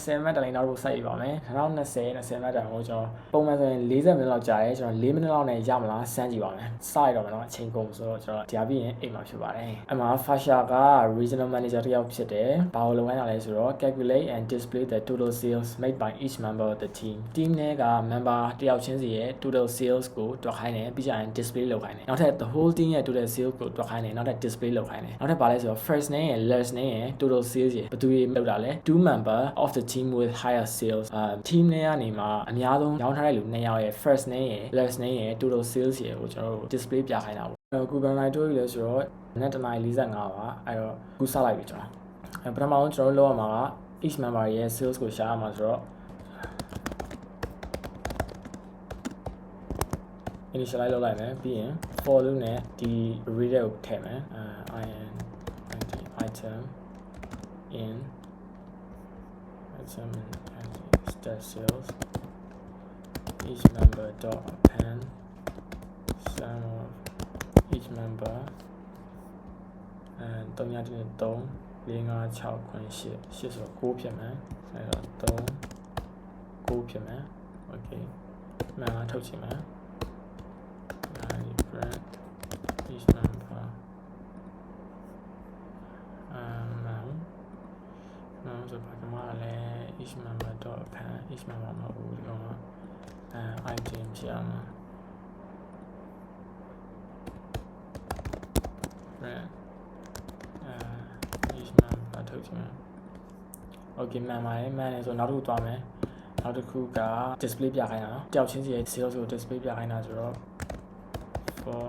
10 minute တိုင်းနောက်စိုက်ပါမယ်2020 20 minute တိုင်းကိုကျွန်တော်ပုံမှန်ဆိုရင်40မိနစ်လောက်ကြာတယ်ကျွန်တော်4မိနစ်လောက်နဲ့ရမလားစမ်းကြည့်ပါမယ်စရတော့မယ်နော်အချိန်ကုန်ဆိုတော့ကျွန်တော်ကြားပြီးရင်အိမ်မှာဖြစ်ပါတယ်အမှFasha က regional manager တယောက်ဖြစ်တယ်ဘာလို့လုပ်ရလဲဆိုတော့ calculate and display the total sales made by each member of the team နဲ့က member တယောက်ချင်းစီရဲ့ total sales ကိုတွက်ခိုင်းတယ်ပြီးကြရင် display လုပ်ခိုင်းတယ်နောက်ထပ် the whole team ရဲ့ total sales ကိုတွက်ခိုင်းတယ်နောက်ထပ် display လုပ်ခိုင်းတယ်နောက်ထပ်ဘာလဲဆိုတော့ first name ရဲ့ last name ရဲ့ total sales ရဲ့ဘယ်သူတွေလောက်တာလဲ two member of the team with higher sales team နဲ့ကနေမှာအများဆုံးရောင်းထားတဲ့လူ2ယောက်ရဲ့ first name ရဲ့ last name ရဲ့ total sales ရဲ့ကိုကျွန်တော်တို့ display ပြခိုင်းတာပေါ့အခုဘယ်လိုတိုးလဲဆိုတော့နေ့တနား45ပါအဲ့တော့ခုစလိုက်ပြီကျွန်တော်ပထမဆုံးကျွန်တော်တို့လုပ်ရမှာက each member ရဲ့ sales ကိုရှာရမှာဆိုတော့ initialize လုပ်လိုက်မယ်ပြီးရင် for loop နဲ့ဒီ reader ကိုထည့်မယ်item in item step sales each member dot append sum of each member and 3 4 5 6 8ဆိုတော့9ဖြစ်မယ်အဲ့တော့3 9ဖြစ်မယ် okay မှန်လားထုတ်ချင်မယ် brand each member so ဘာကမှလည်း each member dot append each member မဟုတ်ဘူးဒီကောင်ကitem ဖြစ်အောင် brand each member ထုတ်ချင်မယ် okay မှန်ပါတယ်မှန်တယ်ဆိုနောက်တစ်ခုသွားမယ်နောက်တစ်ခုက display ပြခိုင်းတာနော်တယောက်ချင်းစီရဲ့ sales ကို display ပြခိုင်းတာဆိုတော့ for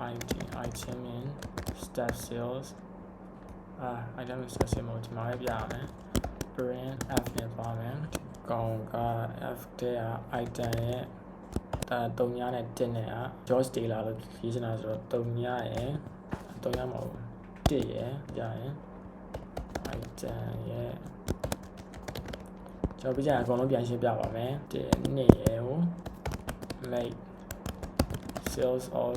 item in step sales item in step sales ဒီမှာပြရမယ် brand f နဲ့ပါမယ်ကောင်က f တဲ့ item ရဲ့3ညနဲ့1နဲ့George Taylor လို့ရေးချင်တာဆိုတော့3ညရဲ့3ညမဟုတ်1ရဲ့ရရင် item ရဲ့ကျွန်တော်ပြကြအကုန်လုံးပြန်ရှင်းပြပါမယ်1နေ့ရဲ့ကို make sales of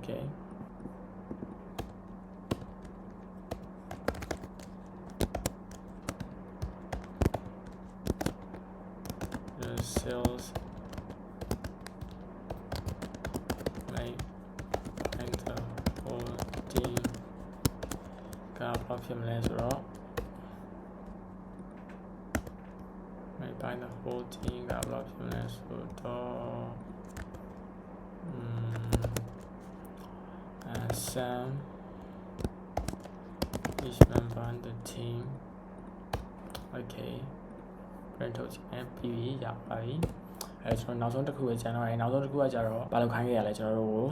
okay the sales make enter whole team ကဘာဖြစ်မလဲဆိုတော့by the whole team ကဘာဖြစ်မလဲဆိုတော့some each member on the team okay print ထုတ်ချင်တယ်ပြီးပြီရပါပြီအဲကျွန်တော်နောက်ဆုံးတစ်ခုပဲကျန်တော့တယ်နောက်ဆုံးတစ်ခုကကြတော့ဘာလို့ခိုင်းခဲ့ရလဲကျွန်တော်တို့ကို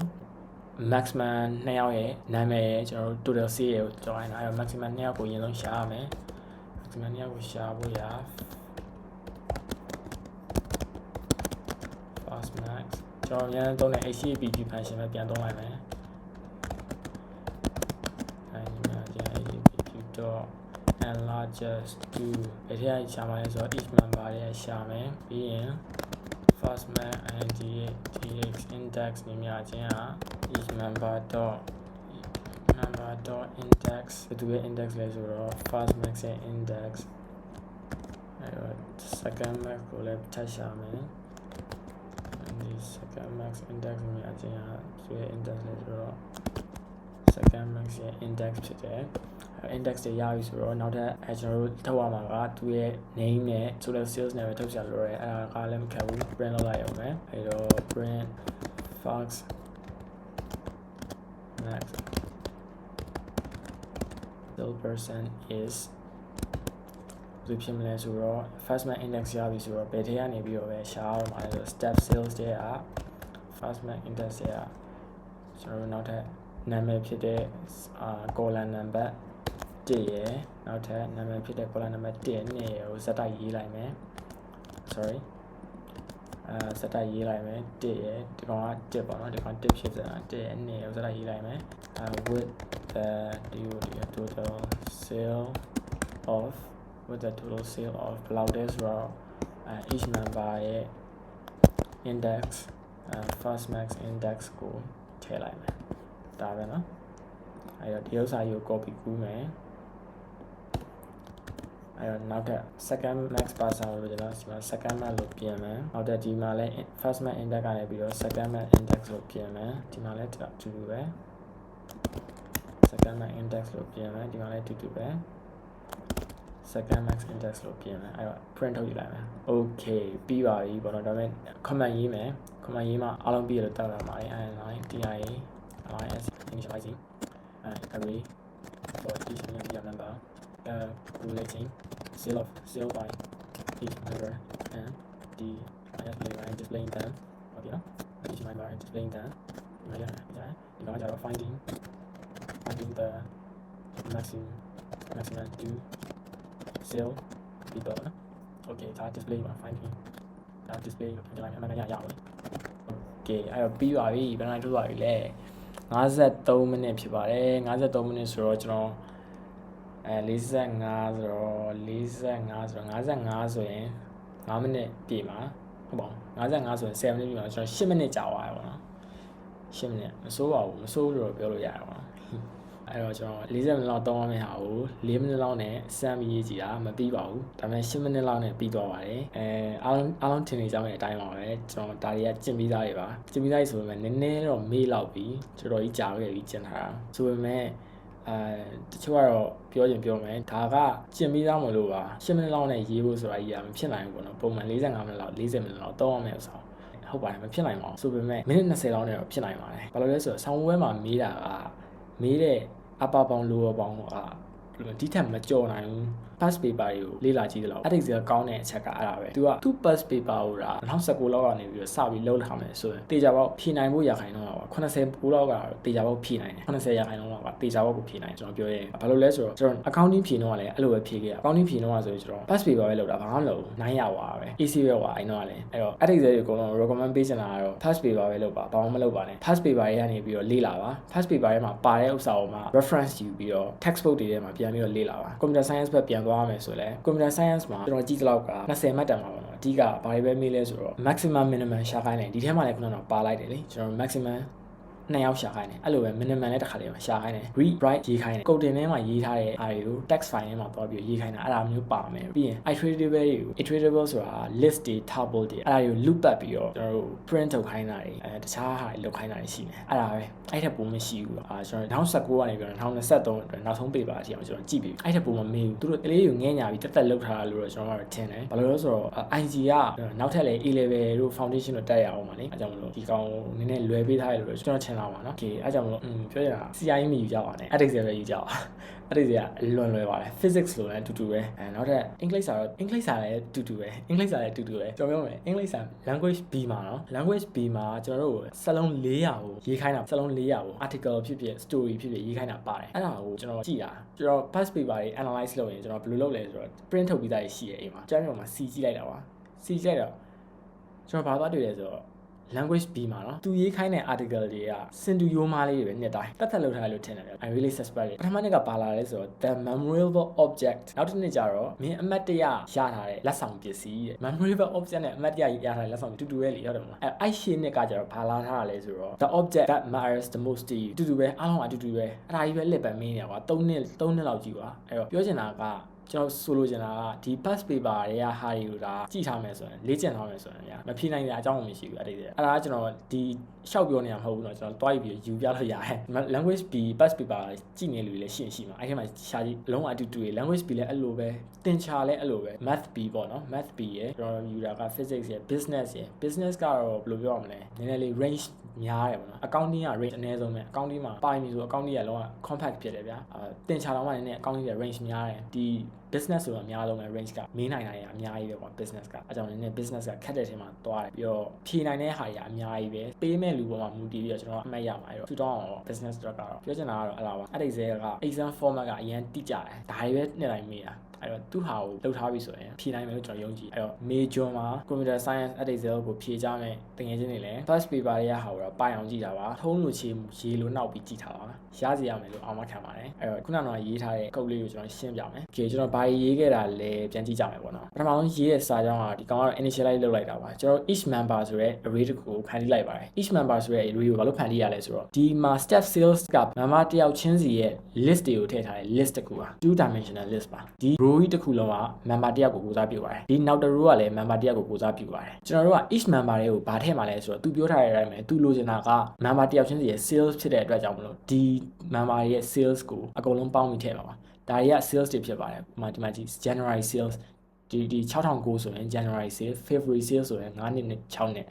maximum 2ယောက်ရဲ့နာမည်ရဲ့ကျွန်တော်တို့ total sales ရဲ့ကိုကြောင်းလိုက်တာအဲ maximum 2ယောက်ကိုအရင်ဆုံးရှာရမယ် maximum 2ယောက်ကိုရှာဖို့ရ fast max ကျွန်တော်ပြန်သုံးတဲ့ HTTP function ပဲပြန်သုံးလိုက်မယ်and largest to ဘယ်ထည့်ရှာမှာလဲဆိုတော့ each member ရဲ့ရှာမယ်ပြီးရင် first max and dx index နေမြချင်းက each member dot index ဘယ်သူရဲ့ index လဲဆိုတော့ first max ရဲ့ index အဲ့တော့ second max ကိုလည်းထပ်ရှာမယ်ဒီ second max index နေမြချင်းကသူရဲ့ index လဲဆိုတော့ second max ရဲ့ index ဖြစ်တယ်index တွေရပြီဆိုတော့နောက်ထပ်ကျွန်တော်တို့ထုတ်ရမှာကသူရဲ့ name နဲ့ total sales နဲ့ပဲထုတ်ချင်လို့ရတယ်အဲ့ဒါကလည်းမခက်ဘူး print လုပ်လိုက်ရုံပဲအဲ့တော့ print fox max the person is ဒီဖြစ်မလဲဆိုတော့ first man index ရပြီဆိုတော့ဘယ်ထဲကနေပြီးတော့ပဲရှားရမှာလဲဆိုတော့ step sales တဲ့က first man index ရဲ့ကျွန်တော်တို့နောက်ထပ်နာမည်ဖြစ်တဲ့column number 1ရယ်နောက်ထပ်နာမည်ဖြစ်တဲ့ column number 1နဲ့ရယ်ကိုဇက်တိုက်ရေးလိုက်မယ် sorry ဇက်တိုက်ရေးလိုက်မယ်1ရယ်ဒီကောင်က1ပေါ့နော်ဒီကောင်1ဖြစ်စရာ1ရယ်2ရယ်ကိုဇက်တိုက်ရေးလိုက်မယ်with the total sale of ဘယ်လောက်လဲဆိုတော့each member ရဲ့ index first max index ကိုထည့်လိုက်မယ်ဒါပဲเนาะအဲ့တော့ဒီဥစ္စာကြီးကို copy ကူးမယ်အဲ့တော့နောက်ထပ် second max parser လို့ကျွန်တော်ဒီမှာ second max လို့ပြင်မယ်နောက်ထပ်ဒီမှာလည်း first max index ကနေပြီးတော့ second max index လို့ပြင်မယ်ဒီမှာလည်းတူတူပဲ second max index လို့ပြင်မယ်ဒီမှာလည်းတူတူပဲ second max index လို့ပြင်မယ်အဲ့တော့ print ထုတ်ယူလိုက်မယ် okay ပြီးပါပြီပေါ့နော်ဒါပေမဲ့ comment ရေးမယ် comment ရေးမှအားလုံးပြီးရလို့တောက်ရမှာလေ inline dia lis initializing array for each media member calculating sale by each member and the displaying them okay နော် each member and displaying them ဒီမှာကျတော့ finding the maximum to sale people နော် okay ဒါ display မှာ finding ဒါ display ကိုပြန်လိုက်အမှန်တကယ်ရအောင် okay အဲ့တော့ပြီးပါပြီဘယ်နိုင်ထုတ်ပါပြီလဲ53မိနစ်ဖြစ်ပါတယ်53မိနစ်ဆိုတော့ကျွန်တော်45ဆိုတော့55ဆိုရင်5မိနစ်ပြည့်မှာဟုတ်ပါဘူး55ဆိုရင်7မိနစ်ပြည့်မှာကျွန်တော်10မိနစ်ကြာသွားရပါတော့10မိနစ်မစိုးပါဘူးမစိုးလို့ပြောလို့ရရပါအဲ့တော့ကျွန်တော်40မိနစ်လောက်တောင်းရမယ့်ဟာကို4မိနစ်လောက်နဲ့စမ်းပြီးရေးကြည့်တာမပြီးပါဘူးဒါပေမဲ့10မိနစ်လောက်နဲ့ပြီးသွားပါတယ်အားလုံးထင်နေကြမယ့်အတိုင်းပါပဲကျွန်တော်ဒါတွေကကျင့်ပြီးသားတွေပါကျင့်ပြီးသားတွေဆိုပေမဲ့နည်းနည်းတော့မေးလောက်ပြီးတော်တော်ကြီးကြာခဲ့ပြီးကျင့်ထားတာဆိုပေမဲ့တချို့ကတော့ပြောချင်ပြောမယ်ဒါကကျင့်ပြီးသားမလို့ပါ10မိနစ်လောက်နဲ့ရေးဖို့ဆိုတာကြီးကမဖြစ်နိုင်ဘူးပေါ့နော်ပုံမှန်45မိနစ်လောက်40မိနစ်လောက်တောင်းရမယ့်ဥစ္စာဟုတ်ပါတယ်မဖြစ်နိုင်ပါဘူးဆိုပေမဲ့မိနစ်20လောက်နဲ့တော့ဖြစ်နိုင်ပါတယ်ဘာလို့လဲဆိုတော့ဆောင်းပွဲမှာမေးတာကမေးတဲ့ upper bound lower bound ဒီထက်မကြော်နိုင်ဘူး past paper တွေကိုလေ့လာကြည့်သလောက် ethics ကကောင်းတဲ့အချက်ကအဲ့ဒါပဲသူကသူ့ past paper ကိုဒါ2019လောက်ကနေပြီးတော့စပြီးလုပ်ထားမယ်ဆိုရင်တေချာပေါက်ဖြည့်နိုင်ဖို့ရခိုင်တော့ပါ80ပိုလောက်ကတော့တေချာပေါက်ဖြည့်နိုင်တယ်80ရခိုင်တော့ပါတေချာပေါက်ကိုဖြည့်နိုင်ကျွန်တော်ပြောရင်ဘာလို့လဲဆိုတော့ကျွန်တော် accounting ဖြည့်တော့လည်းအဲ့လိုပဲဖြည့်ခဲ့ရ accounting ဖြည့်တော့ဆိုရင်ကျွန်တော် past paper ပဲလုပ်တာဘာမှမလုပ်ဘူး900ပါပဲ AC ပဲပါအဲ့တော့လည်းအဲ့တော့ ethics တွေအကုန်လုံး recommend ပေးချင်တာကတော့ past paper ပဲလုပ်ပါဘာမှမလုပ်ပါနဲ့ past paper တွေကနေပြီးတော့လေ့လာပါ past paper တွေမှာပါတဲ့ဥစ္စာကိုမှ reference ယူပြီးတော့ textbook တွေထဲမှာပြန်ပြီးတော့လေ့လာပါ computer science ဘက်ပြန်သွားရမယ်ဆိုလဲ computer science မှာကျွန်တော်ကြည့်သလောက်က20မှတ်တန်ပါပေါ့နော်အဓိကဘာတွေပဲမေးလဲဆိုတော့ maximum minimum ရှာခိုင်းတယ်ဒီထဲမှာလည်းခုနကပါလိုက်တယ်လေကျွန်တော် maximum 2ယောက်ရှာခိုင်းတယ်အဲ့လိုပဲ minimum လည်းတစ်ခါလေးမှာရှာခိုင်းတယ် read write ရေးခိုင်းတယ်ကုတ်တင်ထဲမှာရေးထားတဲ့အားတွေကို text file ထဲမှာသွားပြီးရေးခိုင်းတာအဲ့ဒါမျိုးပါမယ်ပြီးရင် iteratable တွေကို iteratable ဆိုတာ list တွေ table တွေအဲ့ဒါတွေကို loop ပတ်ပြီးတော့ကျွန်တော်တို့ print ထုတ်ခိုင်းတာတွေတခြားဟာတွေလုပ်ခိုင်းတာတွေရှိတယ်အဲ့ဒါပဲအဲ့ထက်ပိုမရှိဘူးကျွန်တော်2019ကနေပြီးတော့2023အတွက်နောက်ဆုံး paper အထိအောင်ကျွန်တော်ကြည့်ပြီးအဲ့ထက်ပိုမမေးဘူးသူတို့ကလေးကိုငဲ့ညာပြီးတက်လုပ်ထားတာလို့တော့ကျွန်တော်ကတော့ထင်တယ်ဘာလို့လဲဆိုတော့ IG ကနောက်ထပ်လည်း A level တို့ foundation တို့တက်ရအောင်ပါလေအဲကြောင့်မလို့ဒီကောင်နည်းနည်းလွယ်ပေးထားရလို့ကျွန်တော်ထင်တာပါနော် okay အဲကြောင့်မလို့ပြောရတာ CI မယူကြပါနဲ့ ethics ပဲယူကြပါethics ကလွန်လွယ်ပါတယ် physics လို့လည်းအတူတူပဲနောက်ထပ် English စာလည်းအတူတူပဲကျွန်တော်ပြောမယ် English စာ language B မှာနော် language B မှာကျွန်တော်တို့စလုံး400ကိုရေးခိုင်းတာစလုံး400ကို article ဖြစ်ဖြစ် story ဖြစ်ဖြစ်ရေးခိုင်းတာပါတယ်အဲ့ဒါကိုကျွန်တော်ကြည့်တာကျွန်တော် past paper တွေ analyze လုပ်ရင်ကျွန်တော်ဘယ်လိုလုပ်လဲဆိုတော့ print ထုတ်ပြီးသားရှိရဲ့အိမ်မှာကျမ်းရုံမှာ C ကြည့်လိုက်တာပါ C ကြည့်လိုက်တော့ကျွန်တော်ဘာသွားတွေ့လဲဆိုတော့ language B မှာနော်သူရေးခိုင်းတဲ့ article တွေကစင်တူယိုမားလေးတွေပဲနှစ်တိုင်းတက်တက်လောက်ထားလို့ထင်တယ်ဗျ I really suspect it ပထမနေ့ကပါလာလဲဆိုတော့ the memorable object နောက်တစ်နေ့ကျတော့မင်းအမှတ်တရရထားတဲ့လက်ဆောင်ပစ္စည်းတဲ့ memorable object နဲ့အမှတ်တရရထားတဲ့လက်ဆောင်တူတူပဲလေဟုတ်တယ်မလားအဲ့ရှင်းနှစ်ကကျတော့ဘာလာထားတာလဲဆိုတော့ the object that matters the most to you တူတူပဲအားလုံးအတူတူပဲအဲ့ဒါကြီးပဲလက်ပဲမင်းနေကွာ3နှစ်လောက်ကြည့်ပါအဲ့တော့ပြောချင်တာကကျွန်တော်ဆိုလိုချင်တာကဒီ past paper တွေကဟာတွေကိုဒါကြည့်ထားမယ်ဆိုရင်လေ့ကျင့်ထားမယ်ဆိုရင်မဖြေနိုင်တဲ့အကြောင်းမရှိဘူးအဲ့ဒါကကျွန်တော်ဒီရှောက်ပြောနေတာမဟုတ်ဘူးเนาะကျွန်တော်တွားပြီးယူပြလို့ရတယ် language B past paper ကြည့်နေလူတွေလည်းရှိမှာအဲ့ဒီမှာရှာကြည့်အလုံးအတူတူတွေ language B လည်းအဲ့လိုပဲသင်ချာလည်းအဲ့လိုပဲ math B ပေါ့နော် math B ရယ်ကျွန်တော်ယူတာက physics ရယ် business ကတော့ဘယ်လိုပြောရမလဲနည်းနည်းလေး range များတယ်ပေါ့နော် accounting က range အနည်းဆုံးပဲ accounting မှာပါပြီဆို accounting ကလုံးဝ compact ဖြစ်တယ်ဗျာသင်ချာတော့မှနည်းနည်း accounting ရဲ့ range များတယ်ဒီ business ဆိုတာအများဆုံးပဲ range ကမင်းနိုင်တာတွေအများကြီးပဲပေါ့ business ကအဲကြောင့်လည်း business ကခက်တဲ့ထဲမှာသွားတယ်ပြီးတော့ဖြေနိုင်တဲ့ဟာတွေအများကြီးပဲပေးမဲ့လူပေါ်မှာမူတည်ပြီးတော့ကျွန်တော်အမှတ်ရမှာအဲ့တော့ထူတောင်းအောင် business တော့ကတော့ပြောချင်တာကတော့အဲ့ဒါပါအဲ့ဒီဇဲက exam format ကအရင်တိကျတယ်ဒါတွေပဲနှစ်တိုင်းမေးတာ အဲ့တော့သူ့ဟာကိုလောက်ထားပြီဆိုရင်ဖြေနိုင်မယ်လို့ကျွန်တော်ယုံကြည်အဲ့တော့ major မှာ computer science Excel ကိုဖြေကြမယ်တကယ်ချင်းတွေလည်း first paper တွေကဟာတော့ပိုင်အောင်ကြည့်တာပါထုံးလို့ချေရေလိုနောက်ပြီးကြည့်ထားပါရစီရမယ်လို့အောင်မခံပါတယ်အဲ့တော့ခုနကတော့ရေးထားတဲ့ကုတ်လေးကိုကျွန်တော်ရှင်းပြမယ်โอเคကျွန်တော်ဘာရေးခဲ့တာလဲပြန်ကြည့်ကြမယ်ပေါ့နော်ပထမဆုံးရေးတဲ့စာကြောင်းကဒီကောင်ကတော့ initialize လုပ်လိုက်တာပါကျွန်တော် each member ဆိုတဲ့ array တစ်ခုကိုဖန်တီးလိုက်ပါတယ် each member ဆိုတဲ့ array ကိုဘာလို့ဖန်တီးရလဲဆိုတော့ဒီမှာ step sales က member တယောက်ချင်းစီရဲ့ list တွေကိုထည့်ထားတဲ့ list တစ်ခုပါ two dimensional list ပါဒီ row တစ်ခုလုံးက member တယောက်ကိုကိုစားပြုပါတယ်ဒီနောက်တစ် row ကလည်း member တယောက်ကိုကိုစားပြုပါတယ်ကျွန်တော်တို့က each member တွေကိုဘာထည့်မှာလဲဆိုတော့သူပြောထားတဲ့အတိုင်းပဲသူလိုချင်တာက member တယောက်ချင်းစီရဲ့ sales ဖြစ်တဲ့အတွက်ကြောင့်မလို့ဒီ member ရဲ့ sales ကိုအကုန်လုံးပေါင်းပြီးထည့်ပါပါဒါတွေက sales တွေဖြစ်ပါတယ်ဒီမှာကြည့် January sales ဒီ6009ဆိုရင် January sales February sales ဆိုရင်9နှစ်နဲ့6နှစ်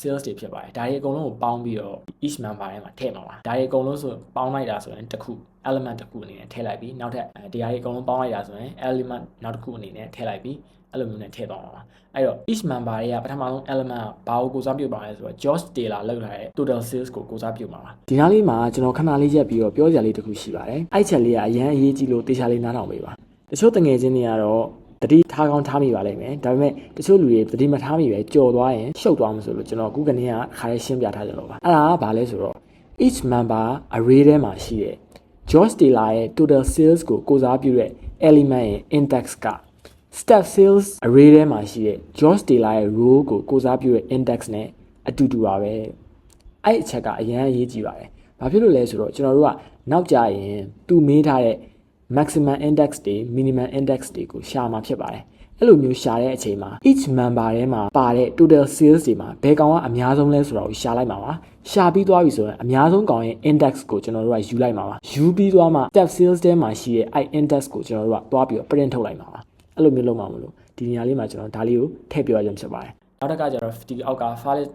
sales တွေဖြစ်ပါတယ်ဒါတွေအကုန်လုံးကိုပေါင်းပြီးတော့ each member ထဲမှာထည့်မှာပါဒါတွေအကုန်လုံးဆိုပေါင်းလိုက်တာဆိုရင်တစ်ခု element တစ်ခုအနေနဲ့ထည့်လိုက်ပြီးနောက်ထပ်တရားတွေအကုန်လုံးပေါင်းလိုက်တာဆိုရင် element နောက်တစ်ခုအနေနဲ့ထည့်လိုက်ပြီးအဲ့လိုမျိုးနဲ့ထည့်သွားမှာပါအဲ့တော့ each member တွေကပထမဆုံး element ကဘာကိုစားပြုပါလဲဆိုတော့ George Taylor လောက်ထားတဲ့ total sales ကိုစားပြုမှာပါဒီနားလေးမှာကျွန်တော်ခဏလေးရက်ပြီးတော့ပြောစရာလေးတစ်ခုရှိပါတယ်အဲ့ချက်လေးကအရန်အရေးကြီးလို့တေချာလေးနားထောင်ပေးပါတချို့တငယ်ချင်းတွေကတော့တတိထားကောင်းထားမိပါလိမ့်မယ်ဒါပေမဲ့တချို့လူတွေတတိမထားမိပဲကြော်သွားရင်ရှုပ်သွားမှဆိုလို့ကျွန်တော်အခုကနေကခါလေးရှင်းပြထားကြလို့ပါအဲ့ဒါကဘာလဲဆိုတော့ each member array ထဲမှာရှိတဲ့ George Taylor ရဲ့ total sales ကိုစားပြုတဲ့ element ရဲ့ index က step sales array ထဲမှာရှိတဲ့ George Taylor ရဲ့ row ကိုစားပြုတဲ့ index နဲ့အတူတူပါပဲအဲ့အချက်ကအရင်အရေးကြီးပါတယ်ဘာဖြစ်လို့လဲဆိုတော့ကျွန်တော်တို့ကနောက်ကြရင်သူမေးထားတဲ့ maximum index တွေ minimum index တွေကိုရှာမှာဖြစ်ပါတယ်အဲ့လိုမျိုးရှာတဲ့အချိန်မှာ each member ထဲမှာပါတဲ့ total sales တွေမှာဘယ်ကောင်ကအများဆုံးလဲဆိုတာကိုရှာလိုက်မှာပါရှာပြီးသွားပြီဆိုရင်အများဆုံးကောင်ရဲ့ index ကိုကျွန်တော်တို့ကယူလိုက်မှာပါယူပြီးသွားမှ step sales ထဲမှာရှိတဲ့အဲ့ index ကိုကျွန်တော်တို့ကသွားပြီးတော့ print ထုတ်လိုက်မှာပါအဲ့လိုမျိုးလုပ်မှာမလို့ဒီနေရာလေးမှာကျွန်တော်ဒါလေးကိုထည့်ပြောရခြင်းဖြစ်ပါတယ်နောက်တစ်ခါကျတော့ဒီအောက်က file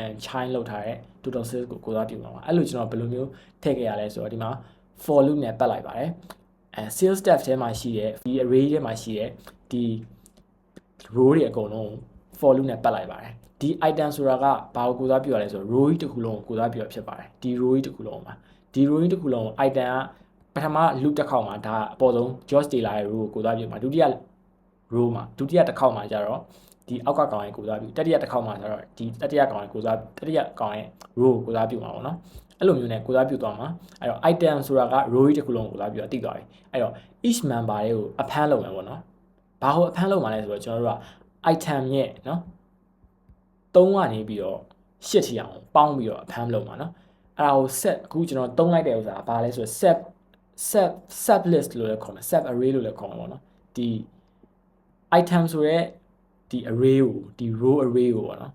and chain လောက်ထားတဲ့ total sales ကိုစားပြုမှာပါအဲ့လိုကျွန်တော်ဘယ်လိုမျိုးထည့်ခဲ့ရလဲဆိုတော့ဒီမှာ for loop နဲ့ပတ်လိုက်ပါတယ်sales step ထဲမှာရှိတဲ့ဒီ array ထဲမှာရှိတဲ့ဒီ row တွေအကုန်လုံး for loop နဲ့ပတ်လိုက်ပါတယ်ဒီ item ဆိုတာကဘာကိုစားပြုရလဲဆိုတော့ row တစ်ခုလုံးကိုစားပြုရဖြစ်ပါတယ်ဒီ row တစ်ခုလုံးမှာဒီ row တစ်ခုလုံး item ကပထမ loop တစ်ခေါက်မှာဒါအပေါ်ဆုံး George Taylor ရဲ့ row ကိုစားပြုမှာဒုတိယ row မှာဒုတိယတစ်ခေါက်မှာကျတော့ဒီအောက်ကကောင်ရဲ့ကိုစားပြုတတိယတစ်ခေါက်မှာကျတော့ဒီတတိယကောင်ရဲ့ကိုစားတတိယကောင်ရဲ့ row ကိုစားပြုမှာပေါ့နော်အဲ့လိုမျိုးနဲ့ကိုစားပြုသွားမှာအဲ့တော့ item ဆိုတာက row တစ်ခုလုံးကိုစားပြုတော့တိသွားပြီအဲ့တော့ each member တွေကိုအဖမ်းလုပ်မယ်ပေါ့နော်ဘာလို့အဖမ်းလုပ်မှာလဲဆိုတော့ကျွန်တော်တို့က item ရဲ့နော်3ကနေပြီးတော့8ထိအောင်ပေါင်းပြီးတော့အဖမ်းလုပ်မှာနော်အဲ့ဒါကို set အခုကျွန်တော်သုံးလိုက်တဲ့ဥစ္စာဘာလဲဆိုတော့ sub list လို့လည်းခေါ်မယ် sub array လို့လည်းခေါ်မှာပေါ့နော်ဒီ item ဆိုရဲဒီ array ကိုဒီ row array ကိုပေါ့နော်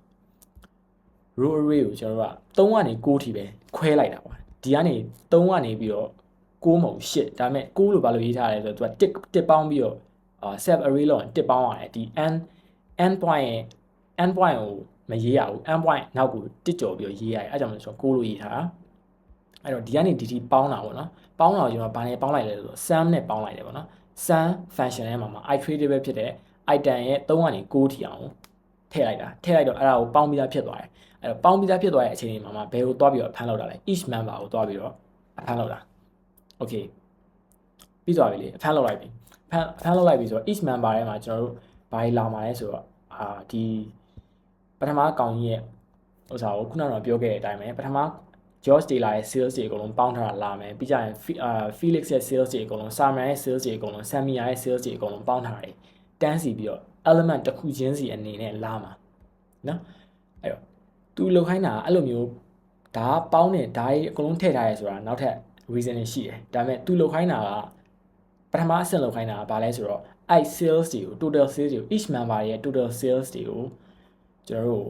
row array ကိုကျွန်တော်တို့က3ကနေ9ထိပဲခွဲလိုက်တာပေါ့ဒီကနေ3ကနေပြီးတော့9မဟုတ်8ဒါပေမဲ့9လို့ဘာလို့ရေးထားလဲဆိုတော့သူကတစ်ပေါင်းပြီးတော့sub array လောက်တစ်ပေါင်းရတယ်ဒီ n point ကိုမရေးရဘူး n point နောက်ကိုတစ်ကြော်ပြီးတော့ရေးရတယ်အဲကြောင့်မို့ဆိုတော့9လို့ရေးထားတာအဲ့တော့ဒီကနေဒီထိပေါင်းတာပေါ့နော်ပေါင်းတာကိုကျွန်တော်ဗာနဲ့ပေါင်းလိုက်လဲဆိုတော့ sum နဲ့ပေါင်းလိုက်တယ်ပေါ့နော် sum function ထဲမှာ iterable ဖြစ်တဲ့ item ရဲ့3ကနေ9ထိအောင်ထည့်လိုက်တော့အဲ့ဒါကိုပေါင်းပြီးသားဖြစ်သွားတယ်အဲ့တော့ပေါင်းပြီးသားဖြစ်သွားတဲ့အချိန်ဒီမှာဘယ်ကိုသွားပြီးတော့ဖမ်းလောက်တာလဲ each member ကိုသွားပြီးတော့ဖမ်းလောက်တာ okay ပြီးသွားပြီလေဖမ်းလောက်လိုက်ပြီဖမ်းလောက်လိုက်ပြီဆိုတော့ each member ထဲမှာကျွန်တော်တို့ဘာလာမှာလဲဆိုတော့ဒီပထမကောင်ကြီးရဲ့ဥစ္စာကိုခုနကတော့ပြောခဲ့တဲ့အတိုင်းပဲပထမ George Taylor ရဲ့ sales တွေအကုန်လုံးပေါင်းထားတာလာမယ်ပြီးကြရင် Felix ရဲ့ sales တွေအကုန်လုံး Simon ရဲ့ sales တွေအကုန်လုံး Samia ရဲ့ sales တွေအကုန်လုံးပေါင်းထားတယ်တန်းစီပြီးတော့ element တစ်ခုချင်းစီအနေနဲ့လာမှာနော်အဲ့တော့သူလောက်ခိုင်းတာအဲ့လိုမျိုးဒါပေါင်းနေဒါကြီးအကုန်လုံးထည့်ထားရဲဆိုတာနောက်ထပ် reason ရှိတယ်ဒါပေမဲ့သူလောက်ခိုင်းတာကပထမအဆင့်လောက်ခိုင်းတာကဘာလဲဆိုတော့အဲ့ sales တွေကို total sales တွေကို each member ရဲ့ total sales တွေကိုကျွန်တော်တို့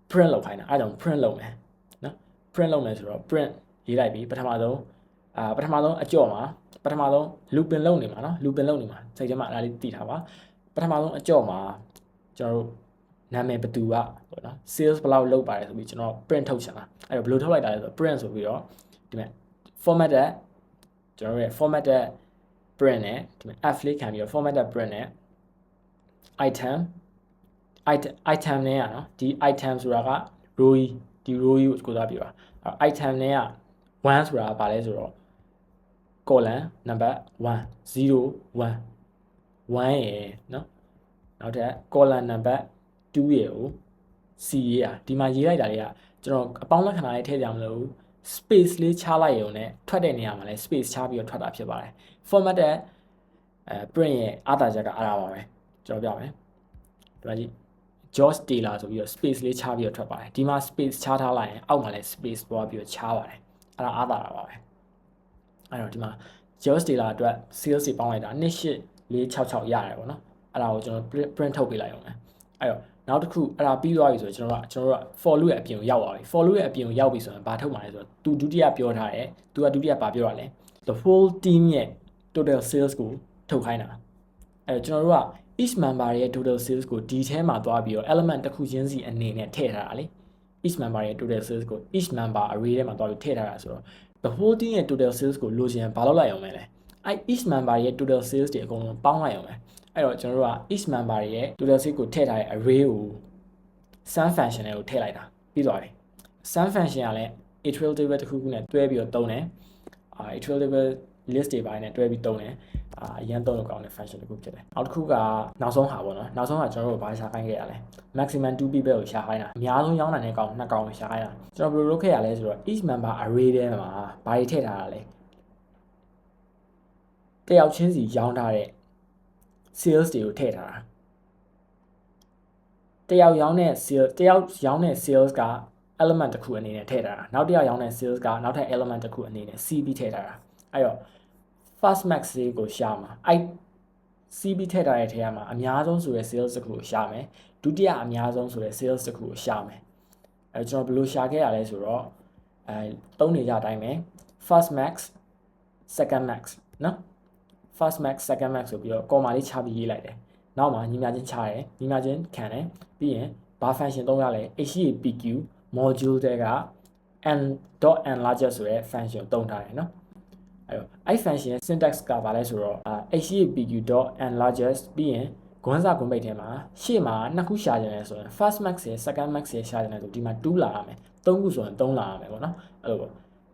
print လုပ်ခိုင်းတာအဲ့ဒါကြောင့် print လုပ်မယ်နော် print လုပ်မယ်ဆိုတော့ print ရေးလိုက်ပြီးပထမဆုံးအကြော့မှာပထမဆုံး looping လုပ်နေမှာနော် looping လုပ်နေမှာစိတ်ထဲမှာအဲ့ဒါလေးသိထားပါပထမဆုံးအကြော့မှာကျွန်တော်တို့နာမည်ဘယ်သူကပေါ့နော် sales ဘယ်လောက်လုပ်ပါတယ်ဆိုပြီးကျွန်တော် print ထုတ်ချင်တာအဲ့တော့ဘယ်လိုထုတ်လိုက်တာလဲဆိုတော့ print ဆိုပြီးတော့ဒီမှာ formatted ကျွန်တော်တို့ရဲ့ formatted print နဲ့ဒီမှာ f လေးခံပြီးတော့ formatted print နဲ့ item နဲ့ရနော်ဒီ item ဆိုတာက row ဒီ row ကိုသွားပြပါ item နဲ့က1ဆိုတာကဘာလဲဆိုတော့ column number 1 0 1 1ရယ်နော်နောက်ထပ် column number 2ရယ်ကို C ရေးอ่ะဒီမှာရေးလိုက်တာတွေကကျွန်တော်အပေါင်းလက္ခဏာလေးထည့်ကြမလို့ space လေးချလိုက်ရုံနဲ့ထွက်တဲ့နေရာမှာလဲ space ချပြီးတော့ထွက်တာဖြစ်ပါတယ် format တဲ့print ရဲ့အားသာချက်ကအားပါပဲကျွန်တော်ပြမယ်ဒီမှာကြည့် George Taylor ဆိုပြီးတော့ space လေးချပြီးတော့ထွက်ပါတယ်ဒီမှာ space ချထားလိုက်ရင်အောက်မှာလဲ space ပေါ်ပြီးတော့ချပါတယ်အဲ့ဒါအားသာတာပါပဲအဲ့တော့ဒီမှာ George Taylor အတွက် sales တွေပေါင်းလိုက်တာ2466ရတယ်ပေါ့နော်အဲ့ဒါကိုကျွန်တော် print ထုတ်ပေးလိုက်အောင်မယ်အဲ့တော့နောက်တစ်ခုအဲ့ဒါပြီးသွားပြီဆိုတော့ကျွန်တော်တို့က for loop ရဲ့အပြင်ကိုရောက်သွားပြီ for loop ရဲ့အပြင်ကိုရောက်ပြီဆိုရင်ဘာထုတ်မှာလဲဆိုတော့သူဒုတိယပြောထားတယ်သူကဒုတိယဘာပြောတာလဲ the whole team ရဲ့ total sales ကိုထုတ်ခိုင်းတာအဲ့တော့ကျွန်တော်တို့က each member ရဲ့ total sales ကိုဒီထဲမှာသွားပြီးတော့ element တစ်ခုချင်းစီအနေနဲ့ထည့်ထားတာလေ each member ရဲ့ total sales ကို each member array ထဲမှာသွားပြီးထည့်ထားတာဆိုတော့ the whole team ရဲ့ total sales ကိုလိုချင်ဘာလုပ်လိုက်အောင်မလဲအဲ့ each member ရဲ့ total sales တွေအကုန်လုံးပေါင်းလိုက်အောင်မယ်အဲ့တော့ကျွန်တော်တို့က each member ရဲ့ total sales ကိုထည့်ထားတဲ့ array ကို sum function ကိုထည့်လိုက်တာပြီးသွားပြီ sum function ကလည်း iterable table တစ်ခုခုနဲ့တွဲပြီးတော့သုံးတယ်iterable table list တွေပိုင်းနဲ့တွဲပြီးသုံးတယ်အရင်သုံးလို့ကောင်းတဲ့ function တစ်ခုဖြစ်တယ်နောက်တစ်ခုကနောက်ဆုံးဟာပေါ့နော်နောက်ဆုံးကကျွန်တော်တို့ဘာရှာခိုင်းခဲ့ရလဲ maximum 2 people ကိုရှာခိုင်းတာအများဆုံးရောင်းနိုင်တဲ့ကောင်2ကောင်ကိုရှာခိုင်းတာကျွန်တော်ဘယ်လိုလုပ်ခဲ့ရလဲဆိုတော့ each member array ထဲမှာဘာတွေထည့်ထားတာလဲတယောက်ချင်းစီရောင်းထားတဲ့ sales တွေကိုထည့်ထားတာတယောက်ရောင်းတဲ့ sales က element တစ်ခုအနေနဲ့ထည့်ထားတာနောက်တစ်ယောက်ရောင်းတဲ့ sales ကနောက်ထပ် element တစ်ခုအနေနဲ့ CB ထည့်ထားတာအဲ့တော့ first max လေးကိုရှာမှာအဲ့ CB ထည့်ထားတဲ့ထဲမှာအများဆုံးဆိုတဲ့ sales တစ်ခုကိုရှာမယ်ဒုတိယအများဆုံးဆိုတဲ့ sales တစ်ခုကိုရှာမယ်အဲ့ကျွန်တော်ဘယ်လိုရှာခဲ့ရလဲဆိုတော့သုံးနေကြအတိုင်းပဲ first max second max နော် first max second max ဆိုပြီးတော့ comma လေးချပြီးရေးလိုက်တယ်နောက်မှာညီမချင်းချတယ်ညီမချင်းခံတယ်ပြီးရင်ဘာ function သုံးရလဲ HEPQ module တွေက n.enlarger ဆိုတဲ့ function သုံးထားတယ်နော်အဲ့ function ရဲ့ syntax ကဘာလဲဆိုတော့HEPQ.enlarger ပြီးရင်ဂွန်းစာဂွန်းပိတ်ထဲမှာရှေ့မှာနှစ်ခုရှာကြတယ်ဆိုရင် first max ရယ် second max ရယ်ရှာကြတယ်ဆိုဒီမှာ2လာရမယ်3ခုဆိုရင်3လာရမယ်ပေါ့နော်အဲ့လိုပေါ့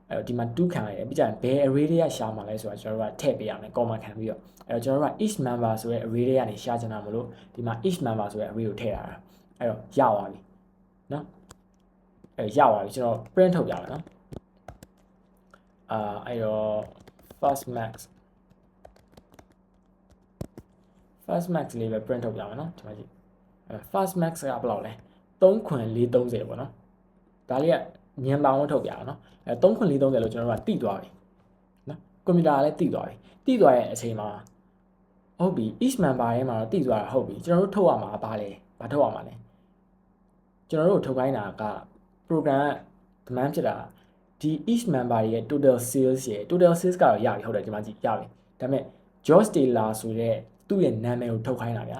အဲ့တော့ဒီမှာ2ခံရတယ်ပြီးကြရင်ဘယ် array တွေကရှာမှာလဲဆိုတာကျွန်တော်တို့ကထည့်ပေးရမယ် comma ခံပြီးတော့အဲ့တော့ကျွန်တော်တို့က each member ဆိုတဲ့ array တွေကနေရှာချင်တာမလို့ဒီမှာ each member ဆိုတဲ့ array ကိုထည့်ရတာအဲ့တော့ရသွားပြီနော်အဲ့ရသွားပြီကျွန်တော် print ထုတ်ပြမယ်နော်အဲ့တော့ first max လေးပဲ print ထုတ်ပြမယ်နော်ဒီမှာကြည့်first max ကဘယ်လောက်လဲ3.430ပေါ့နော်ဒါလေးကညံပါအောင်ထုတ်ပြအောင်နော်3.430လို့ကျွန်တော်တို့ကတိသွားပြီနော်ကွန်ပျူတာကလည်းတိသွားပြီတိသွားတဲ့အချိန်မှာဟုတ်ပြီ each member ထဲမှာတော့တိသွားတာဟုတ်ပြီကျွန်တော်တို့ထုတ်ရမှာဘာလဲဘာထုတ်ရမှာလဲကျွန်တော်တို့ထုတ်ခိုင်းတာက program က demand ဖြစ်တာဒီ each member ရဲ့ total sales ရဲ့ total sales ကတော့ရပြီဟုတ်တယ်ဒီမှာကြည့်ရပြီဒါပေမဲ့ George Taylor ဆိုတဲ့သူ့ရဲ့နာမည်ကိုထုတ်ခိုင်းတာဗျာ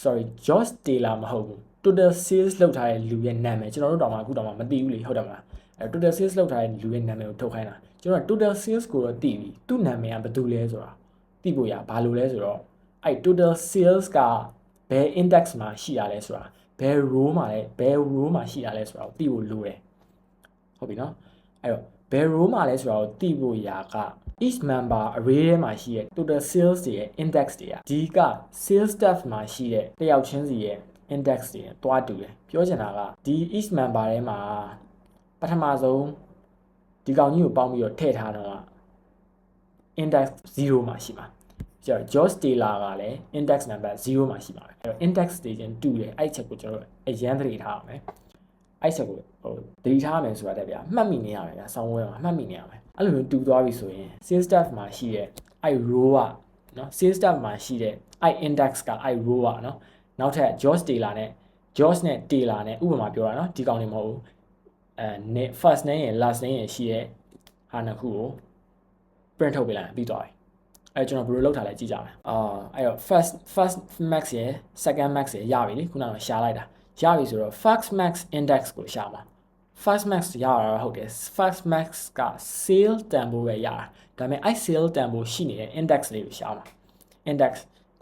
sorry George Taylor မဟုတ်ဘူး total sales လောက်ထားတဲ့လူရဲ့နာမည်ကျွန်တော်တို့တောင်မှအခုတောင်မှမသိဘူးလေဟုတ်တယ်မလားအဲ total sales လောက်ထားတဲ့လူရဲ့နာမည်ကိုထုတ်ခိုင်းတာကျွန်တော်က total sales ကိုတော့သိပြီသူ့နာမည်ကဘာတူလဲဆိုတာသိဖို့ရဘာလို့လဲဆိုတော့အဲ total sales ကဘယ် index မှာရှိရလဲဆိုတာဘယ် row မှာလဲဘယ် row မှာရှိရလဲဆိုတာကိုသိဖို့လိုတယ်ဟုတ်ပြီနော်အဲ့တော့ဘယ် row မှာလဲဆိုတာကိုသိဖို့ရာက each member array ထဲမှာရှိတဲ့ total sales တွေရဲ့ index တွေကဒီက sales staff မှာရှိတဲ့တယောက်ချင်းစီရဲ့ index တွေတွားတူတယ်ပြောချင်တာကဒီ each member ထဲမှာပထမဆုံးဒီကောင်ကြီးကိုပေါင်းပြီးတော့ထည့်ထားတော့ index 0မှာရှိမှာကျတော့ George Taylor ကလည်း index number 0မှာရှိမှာပဲအဲ့တော့ index တွေချင်းတူတယ်အဲ့ချက်ကိုကျွန်တော်အရန်သတိထားအောင်မယ်အဲ့ချက်ကိုသတိထားမယ်ဆိုတာတဲ့ဗျာမှတ်မိနေရမယ်ဗျာဆောင်းဝဲမှာမှတ်မိနေရမယ်အဲ့လိုမျိုးတူသွားပြီဆိုရင် sales staff မှာရှိတဲ့အဲ့ row ကနော် sales staff မှာရှိတဲ့အဲ့ index ကအဲ့ row ကနော်နောက်ထပ် George Taylor နဲ့ George နဲ့ Taylor နဲ့ဥပမာပြောတာနော်ဒီကောင်တွေမဟုတ်ဘူးfirst name ရယ် last name ရယ်ရှိတဲ့ဟာနှစ်ခုကို print ထုတ်ပေးလိုက်ပြီးသွားပြီအဲ့ကျွန်တော်ဘယ်လိုလုပ်ထားလဲကြည့်ကြမယ်အဲ့တော့ first max ရယ် second max ရယ်ရပြီလေခုနကရှာလိုက်တာရပြီဆိုတော့ first max index ကိုရှာမှာ first max ရတာဟုတ်တယ် first max က sale တန်ဖိုးပဲရတာဒါပေမဲ့အဲ့ sale တန်ဖိုးရှိနေတဲ့ index လေးကိုရှာမှာ index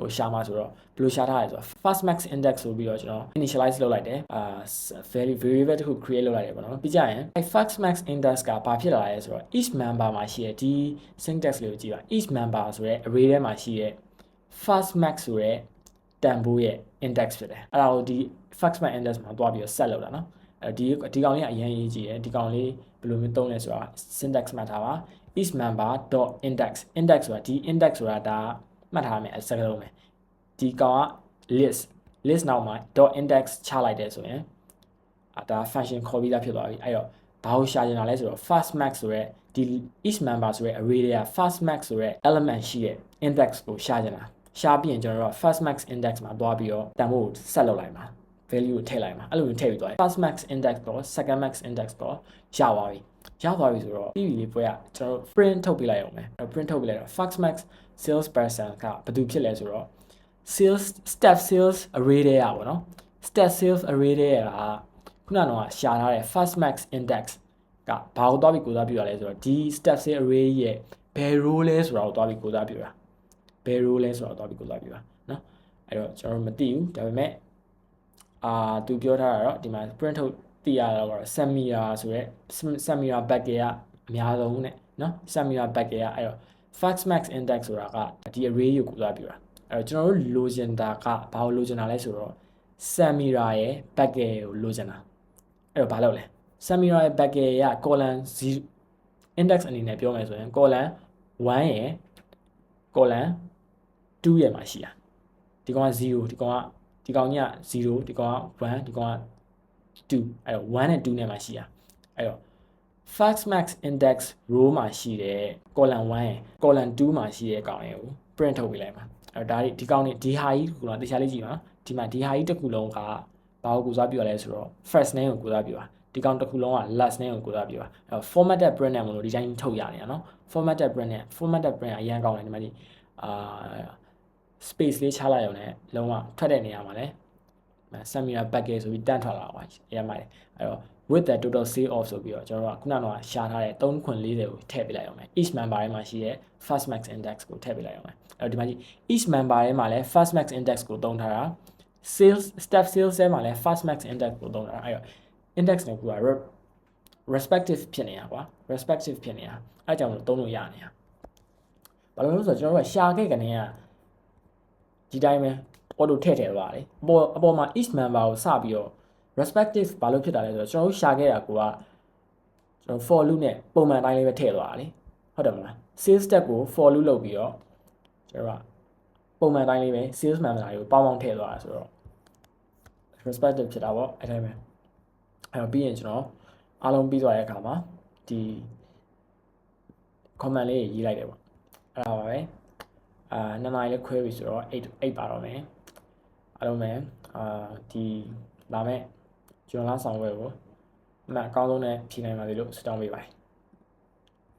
ကိုရှာမှာဆိုတော့ဘယ်လိုရှာထားလဲဆိုတော့ first max index ဆိုပြီးတော့ကျွန်တော် initialize လုပ်လိုက်တယ်variable တစ်ခု create လုပ်လိုက်တယ်ပေါ့နော်ပြီးကြရင်အဲ့ first max index ကဘာဖြစ်လာလဲဆိုတော့ each member မှာရှိတဲ့ဒီ syntax လေးကိုကြည့်ပါ each member ဆိုတဲ့ array ထဲမှာရှိတဲ့ fast max ဆိုတဲ့တန်ဖိုးရဲ့ index ဖြစ်တယ်အဲ့ဒါကိုဒီ fast max index မှာတွားပြီးတော့ set လုပ်တာနော်ဒီကောင်လေးကအရင်ရေးကြည့်တယ်ဒီကောင်လေးဘယ်လိုမျိုးသုံးလဲဆိုတာ syntax မှတ်ထားပါ each member dot index ဆိုတာဒီ index ဆိုတာဒါမှတ်ထားရမယ်စကားလုံးပဲဒီကောင်က list နောက်မှာ dot index ချလိုက်တယ်ဆိုရင်ဒါ function ခေါ်ပြီးသားဖြစ်သွားပြီအဲ့တော့ဘာကိုရှာချင်တာလဲဆိုတော့ fast max ဆိုရဲဒီ each member ဆိုရဲ array တွေက fast max ဆိုရဲ element ရှိရဲ့ index ကိုရှာချင်တာရှာပြီးရင်ကျွန်တော်တို့ fast max index မှာတွားပြီးတော့တန်ဖိုးဆက်လုပ်လိုက်ပါ value ကိုထည့်လိုက်ပါအဲ့လိုမျိုးထည့်ပြီးသွားတယ် fast max index တော့ second max index တော့ရသွားပြီဆိုတော့ပြီးပြီလေပွဲကကျွန်တော်တို့ print ထုတ်ပြလိုက်အောင်မယ် print ထုတ်ပြလိုက်တော့ fast max sales person ကဘာတူဖြစ်လဲဆိုတော့ step sales array တွေကပေါ့နော် step sales array တွေကခုနကတော့ရှာထားတဲ့ fast max index ကဘာကိုတွားပြီးကိုးစားပြရလဲဆိုတော့ဒီ step sales array ရဲ့ဘယ် row လဲဆိုတာကိုတွားပြီးကိုးစားပြတာဘယ် row လဲဆိုတာကိုတွားပြီးကိုးစားပြတာနော်အဲ့တော့ကျွန်တော်တို့မသိဘူးဒါပေမဲ့သူပြောထားတာတော့ဒီမှာ print ထုတ်သိရတော့ Samira ဆိုရဲ Samira bucket ကအများဆုံးနဲ့နော် Samira bucket ကအဲ့တော့ fast max index ဆိုတာကဒီ array ကိုကိုးစားပြတာအဲ့တော့ကျွန်တော်တို့လိုချင်တာကဘာကိုလိုချင်တာလဲဆိုတော့ Samira ရဲ့ bucket ကိုလိုချင်တာအဲ့တော့ဘာလုပ်လဲ Samira ရဲ့ bucket က column 0 index အနေနဲ့ပြောမယ်ဆိုရင် column 1ရဲ့ column 2ရဲ့မှာရှိတာဒီကောင်က0ဒီကောင်ကြီးက0ဒီကောင်က1ဒီကောင်က2အဲ့တော့1နဲ့2နဲ့မှာရှိတာအဲ့တော့ fast max index row မှာရှိတဲ့ column 1ရဲ့ column 2မှာရှိတဲ့ကောင်တွေကို print ထုတ်ပေးလိုက်ပါအဲ့တော့ဒီကောင်နေဒီဟာကြီးတစ်ခုလုံးတရားလေးကြည့်ပါဒီမှာဒီဟာကြီးတစ်ခုလုံးကဘာကိုကိုးစားပြရလဲဆိုတော့ first name ကိုကိုးစားပြပါဒီကောင်တစ်ခုလုံးက last name ကိုကိုးစားပြပါအဲ့တော့ formatted print နဲ့မလို့ဒီတိုင်းထုတ်ရနေတာနော် formatted print အရန်ကောင်းတယ်ဒီမှာဒီspace လေးချလိုက်ရုံနဲ့လုံးဝထွက်တဲ့နေရာမှာလဲ Samira bucket ဆိုပြီးတန်းထွက်လာပါအရင်မှအဲ့တော့ with the total sale off ဆိုပြီးတော့ကျွန်တော်တို့ကခုနကတော့ရှာထားတဲ့3ခွန်40ကိုထည့်ပေးလိုက်အောင်မယ် each member ထဲမှာရှိတဲ့ fast max index ကိုထည့်ပေးလိုက်အောင်မယ်အဲ့တော့ဒီမှာကြီး each member ထဲမှာလဲ fast max index ကိုသုံးထားတာ sales step sales ထဲမှာလဲ fast max index ကိုသုံးထားတာအဲ့တော့ index နဲ့ကူက respective ဖြစ်နေတာကွာ respective ဖြစ်နေတာအဲ့ကြောင့်လို့သုံးလို့ရနေတာဘာလို့လဲဆိုတော့ကျွန်တော်တို့ကရှာခဲ့ကနေကဒီတိုင်းပဲ auto ထည့်သွားတယ်အပေါ်မှာ each member ကိုစပြီးတော့ respective ဘာလို့ဖြစ်တာလဲဆိုတော့ကျွန်တော်တို့ရှာခဲ့တာကိုကကျွန်တော် for loop နဲ့ပုံမှန်အတိုင်းလေးပဲထည့်သွားတာလေဟုတ်တယ်မလား sales step ကို for loop လုပ်ပြီးတော့ကျွန်တော်ကပုံမှန်အတိုင်းလေးပဲ sales member တွေကိုပေါင်းထည့်သွားတာဆိုတော့ respective ဖြစ်တာပေါ့အဲ့တိုင်းပဲအဲ့တော့ပြီးရင်ကျွန်တော်အားလုံးပြီးသွားတဲ့အခါမှာဒီ comment လေးရေးလိုက်တယ်ပေါ့အဲ့ဒါပါပဲ2နာရီလေးခွဲပြီဆိုတော့8ပါတော့မယ်အားလုံးပဲဒီလာမဲ့ကျွန်တော်လာဆောင်ဝဲကိုအမှန်အကောင်းဆုံးနဲ့ဖြေနိုင်ပါစေလို့ဆုတောင်းပေးပါတယ်